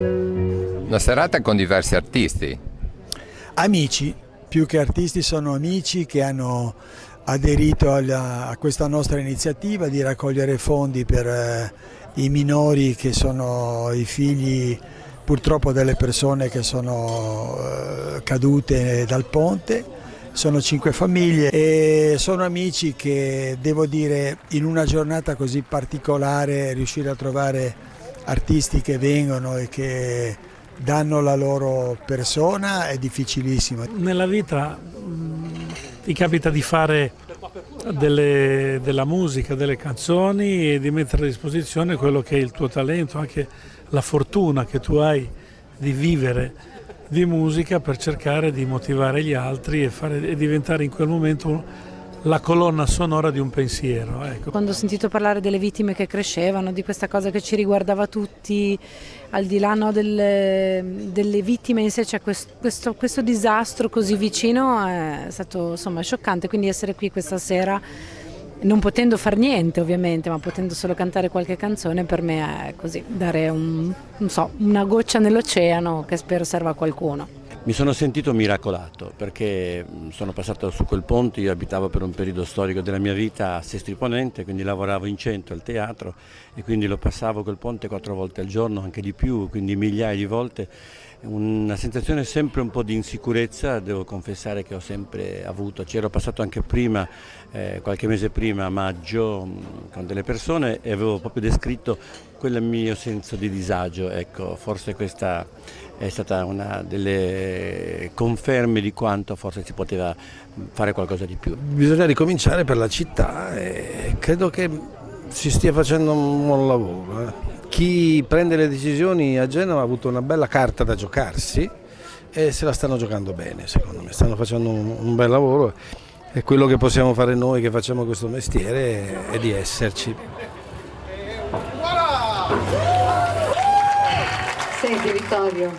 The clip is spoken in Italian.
Una serata con diversi artisti. Amici, più che artisti sono amici che hanno aderito a questa nostra iniziativa di raccogliere fondi per i minori che sono i figli purtroppo delle persone che sono cadute dal ponte. Sono 5 famiglie e sono amici che, devo dire, in una giornata così particolare riuscire a trovare artisti che vengono e che danno la loro persona è difficilissimo. Nella vita ti capita di fare della musica, delle canzoni e di mettere a disposizione quello che è il tuo talento, anche la fortuna che tu hai di vivere di musica per cercare di motivare gli altri e diventare in quel momento la colonna sonora di un pensiero. Ecco. Quando ho sentito parlare delle vittime che crescevano, di questa cosa che ci riguardava tutti, al di là delle vittime in sé, cioè questo disastro così vicino è stato insomma scioccante, quindi essere qui questa sera, non potendo far niente ovviamente, ma potendo solo cantare qualche canzone, per me è così, dare una goccia nell'oceano che spero serva a qualcuno. Mi sono sentito miracolato perché sono passato su quel ponte, io abitavo per un periodo storico della mia vita a Sestri Ponente, quindi lavoravo in centro al teatro e quindi lo passavo quel ponte 4 volte al giorno, anche di più, quindi migliaia di volte. Una sensazione sempre un po' di insicurezza, devo confessare che ho sempre avuto, c'ero passato anche prima, qualche mese prima, a maggio, con delle persone e avevo proprio descritto quel mio senso di disagio, ecco, forse questa è stata una delle conferme di quanto forse si poteva fare qualcosa di più. Bisogna ricominciare per la città e credo che si stia facendo un buon lavoro. Chi prende le decisioni a Genova ha avuto una bella carta da giocarsi e se la stanno giocando bene, secondo me, stanno facendo un bel lavoro e quello che possiamo fare noi che facciamo questo mestiere è di esserci. Senti Vittorio,